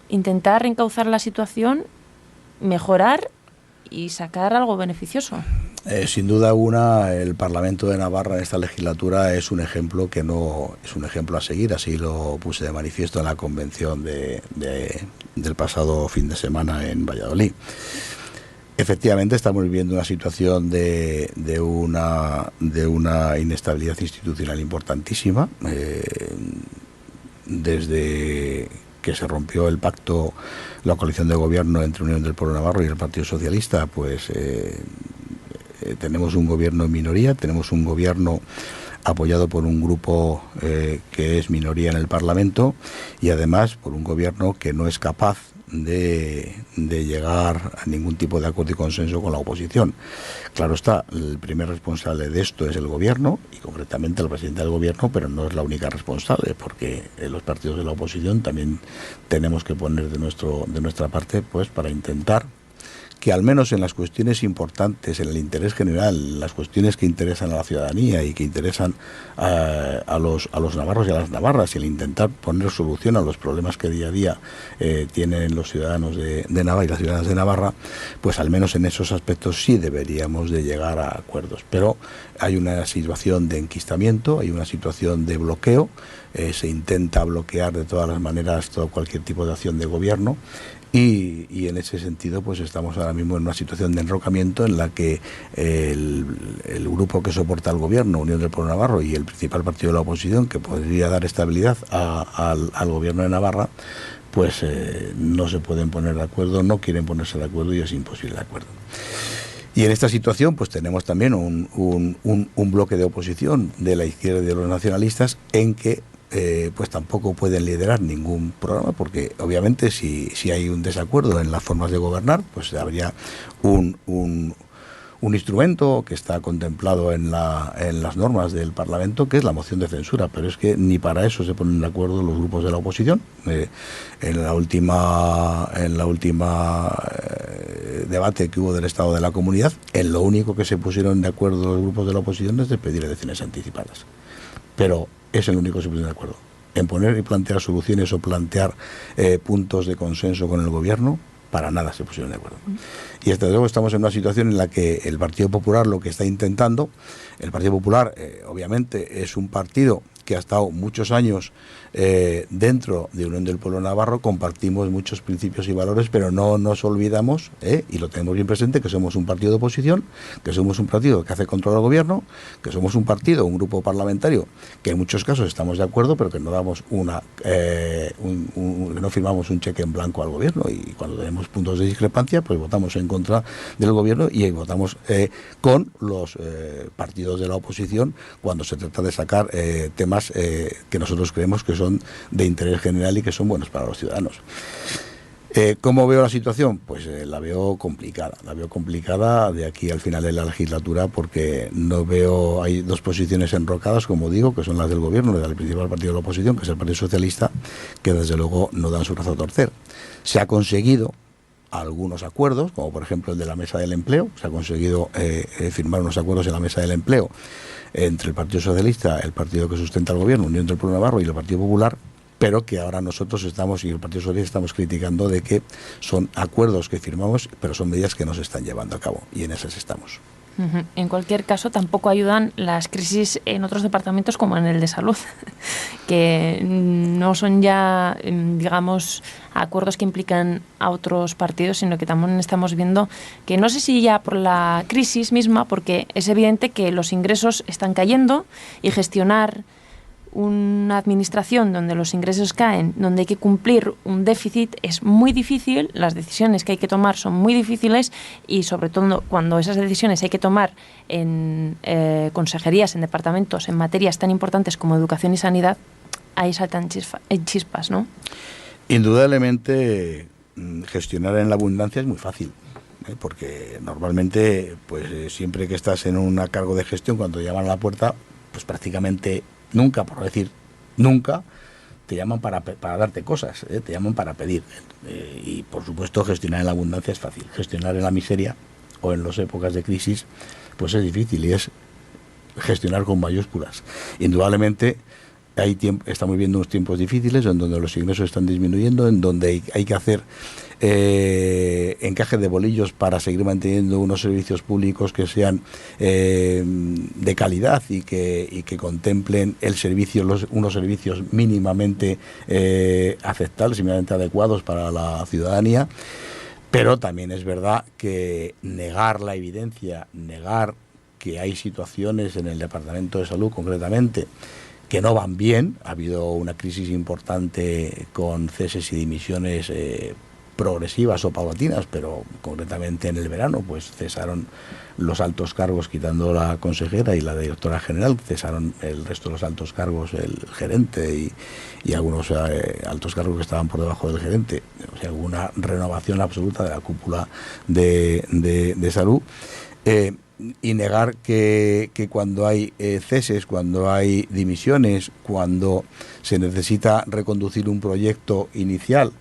intentar encauzar la situación, mejorar y sacar algo beneficioso? Sin duda alguna, el Parlamento de Navarra en esta legislatura es un ejemplo a seguir. Así lo puse de manifiesto en la convención del pasado fin de semana en Valladolid. Efectivamente, estamos viviendo una situación de una inestabilidad institucional importantísima. Desde que se rompió el pacto, la coalición de gobierno entre Unión del Pueblo Navarro y el Partido Socialista, pues tenemos un gobierno en minoría, tenemos un gobierno apoyado por un grupo que es minoría en el Parlamento, y además por un gobierno que no es capaz de llegar a ningún tipo de acuerdo y consenso con la oposición. Claro está, el primer responsable de esto es el gobierno, y concretamente el presidente del gobierno, pero no es la única responsable, porque los partidos de la oposición también tenemos que poner de nuestra parte, pues, para intentar que al menos en las cuestiones importantes, en el interés general, las cuestiones que interesan a la ciudadanía y que interesan a los navarros y a las navarras, y el intentar poner solución a los problemas que día a día tienen los ciudadanos de Navarra y las ciudadanas de Navarra, pues al menos en esos aspectos sí deberíamos de llegar a acuerdos. Pero hay una situación de enquistamiento, hay una situación de bloqueo, se intenta bloquear de todas las maneras cualquier tipo de acción de gobierno. Y en ese sentido, pues estamos ahora mismo en una situación de enrocamiento en la que el grupo que soporta al gobierno, Unión del Pueblo Navarro, y el principal partido de la oposición, que podría dar estabilidad al gobierno de Navarra, pues no se pueden poner de acuerdo, no quieren ponerse de acuerdo, y es imposible de acuerdo. Y en esta situación, pues tenemos también un bloque de oposición de la izquierda y de los nacionalistas, en que pues tampoco pueden liderar ningún programa, porque obviamente si hay un desacuerdo en las formas de gobernar, pues habría un instrumento que está contemplado en las normas del Parlamento, que es la moción de censura, pero es que ni para eso se ponen de acuerdo los grupos de la oposición. En la última debate que hubo del Estado de la Comunidad, en lo único que se pusieron de acuerdo los grupos de la oposición es de pedir elecciones anticipadas. Pero es el único que se puso de acuerdo. En poner y plantear soluciones o plantear puntos de consenso con el gobierno, para nada se pusieron de acuerdo. Y desde luego estamos en una situación en la que el Partido Popular lo que está intentando, el Partido Popular obviamente es un partido que ha estado muchos años dentro de Unión del Pueblo Navarro, compartimos muchos principios y valores, pero no nos olvidamos, y lo tenemos bien presente, que somos un partido de oposición, que somos un partido que hace control al gobierno, que somos un partido, un grupo parlamentario, que en muchos casos estamos de acuerdo, pero que no damos que no firmamos un cheque en blanco al gobierno, y cuando tenemos puntos de discrepancia, pues votamos en contra del gobierno y votamos con los partidos de la oposición cuando se trata de sacar temas que nosotros creemos que son de interés general y que son buenos para los ciudadanos. ¿Cómo veo la situación? Pues la veo complicada de aquí al final de la legislatura, porque no veo, hay dos posiciones enrocadas, como digo, que son las del gobierno, del principal partido de la oposición, que es el Partido Socialista, que desde luego no dan su brazo a torcer. Se ha conseguido algunos acuerdos, como por ejemplo el de la Mesa del Empleo, se ha conseguido firmar unos acuerdos en la Mesa del Empleo entre el Partido Socialista, el partido que sustenta el gobierno, Unión del Pueblo Navarro, y el Partido Popular, pero que ahora nosotros estamos, y el Partido Socialista, estamos criticando de que son acuerdos que firmamos, pero son medidas que no se están llevando a cabo, y en esas estamos. En cualquier caso, tampoco ayudan las crisis en otros departamentos como en el de salud, que no son ya, digamos, acuerdos que implican a otros partidos, sino que también estamos viendo que, no sé si ya por la crisis misma, porque es evidente que los ingresos están cayendo y gestionar una administración donde los ingresos caen, donde hay que cumplir un déficit, es muy difícil. Las decisiones que hay que tomar son muy difíciles, y sobre todo cuando esas decisiones hay que tomar en consejerías, en departamentos, en materias tan importantes como educación y sanidad, ahí saltan chispas, ¿no? Indudablemente, gestionar en la abundancia es muy fácil, porque normalmente, pues siempre que estás en un cargo de gestión, cuando te llaman a la puerta, pues prácticamente nunca, por decir nunca, te llaman para darte cosas, te llaman para pedir. Y por supuesto, gestionar en la abundancia es fácil. Gestionar en la miseria o en las épocas de crisis, pues es difícil, y es gestionar con mayúsculas. Indudablemente, estamos viviendo unos tiempos difíciles en donde los ingresos están disminuyendo, en donde hay que hacer encaje de bolillos para seguir manteniendo unos servicios públicos que sean de calidad y que contemplen unos servicios mínimamente aceptables y mínimamente adecuados para la ciudadanía. Pero también es verdad que negar la evidencia, negar que hay situaciones en el Departamento de Salud concretamente que no van bien. Ha habido una crisis importante con ceses y dimisiones progresivas o paulatinas, pero concretamente en el verano pues cesaron los altos cargos, quitando la consejera y la directora general, cesaron el resto de los altos cargos, el gerente y algunos altos cargos que estaban por debajo del gerente. O sea, hubo una renovación absoluta de la cúpula de salud. Y negar que cuando hay ceses, cuando hay dimisiones, cuando se necesita reconducir un proyecto inicial,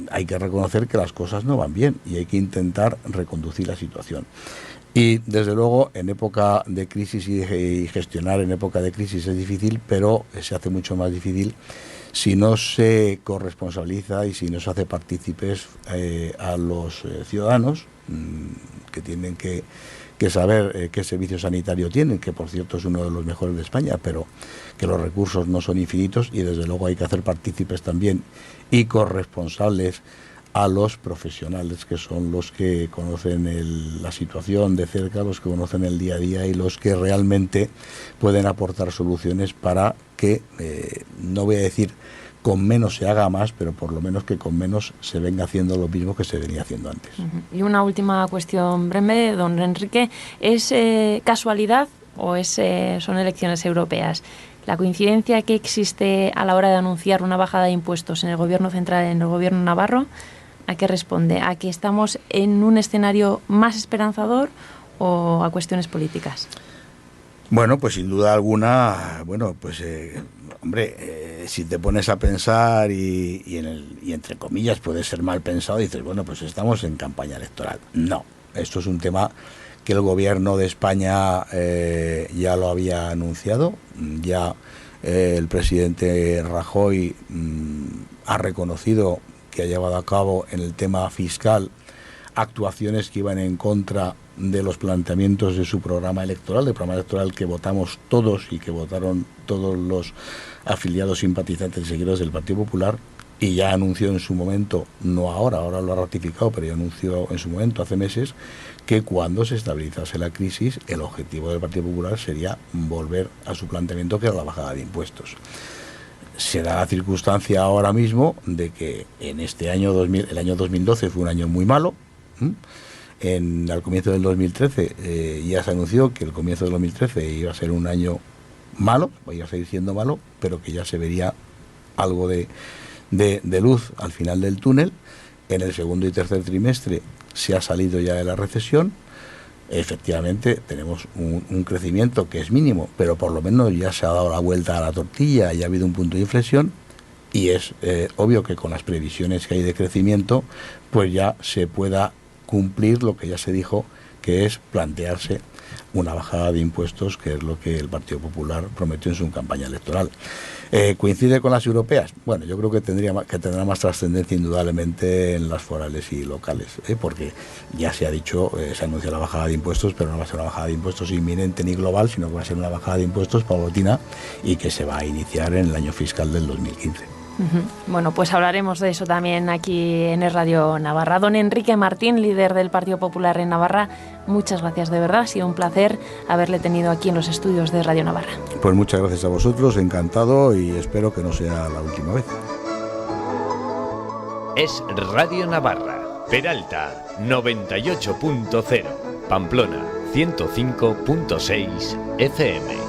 hay que reconocer que las cosas no van bien y hay que intentar reconducir la situación. Y desde luego, en época de crisis y gestionar en época de crisis es difícil, pero se hace mucho más difícil si no se corresponsabiliza y si no se hace partícipes a los ciudadanos, que tienen que saber qué servicio sanitario tienen, que por cierto es uno de los mejores de España, pero que los recursos no son infinitos, y desde luego hay que hacer partícipes también y corresponsables a los profesionales, que son los que conocen la situación de cerca, los que conocen el día a día y los que realmente pueden aportar soluciones para que, no voy a decir con menos se haga más, pero por lo menos que con menos se venga haciendo lo mismo que se venía haciendo antes. Y una última cuestión breve, don Enrique, ¿es casualidad o son elecciones europeas? La coincidencia que existe a la hora de anunciar una bajada de impuestos en el gobierno central y en el gobierno navarro, ¿a qué responde? ¿A que estamos en un escenario más esperanzador o a cuestiones políticas? Bueno, pues sin duda alguna, si te pones a pensar y entre comillas puede ser mal pensado, dices, bueno, pues estamos en campaña electoral. No, esto es un tema que el gobierno de España ya lo había anunciado, ya el presidente Rajoy ha reconocido que ha llevado a cabo en el tema fiscal actuaciones que iban en contra de los planteamientos de su programa electoral, que votamos todos y que votaron todos los afiliados, simpatizantes y seguidores del Partido Popular, y ya anunció en su momento, no ahora lo ha ratificado, pero ya anunció en su momento, hace meses, que cuando se estabilizase la crisis, el objetivo del Partido Popular sería volver a su planteamiento, que era la bajada de impuestos. Se da la circunstancia ahora mismo de que en este año el año 2012 fue un año muy malo. Al comienzo del 2013 ya se anunció que el comienzo del 2013 iba a ser un año malo, iba a seguir siendo malo, pero que ya se vería algo de luz al final del túnel. En el segundo y tercer trimestre se ha salido ya de la recesión. Efectivamente tenemos un crecimiento que es mínimo, pero por lo menos ya se ha dado la vuelta a la tortilla, ya ha habido un punto de inflexión, y es obvio que con las previsiones que hay de crecimiento pues ya se pueda cumplir lo que ya se dijo, que es plantearse una bajada de impuestos, que es lo que el Partido Popular prometió en su campaña electoral. ¿Coincide con las europeas? Bueno, yo creo que tendrá más trascendencia indudablemente en las forales y locales, porque ya se ha dicho, se anunció la bajada de impuestos, pero no va a ser una bajada de impuestos inminente ni global, sino que va a ser una bajada de impuestos paulatina y que se va a iniciar en el año fiscal del 2015. Bueno, pues hablaremos de eso también aquí en Es Radio Navarra. Don Enrique Martín, líder del Partido Popular en Navarra, muchas gracias, de verdad. Ha sido un placer haberle tenido aquí en los estudios de Radio Navarra. Pues muchas gracias a vosotros, encantado, y espero que no sea la última vez. Es Radio Navarra, Peralta 98.0, Pamplona 105.6 FM.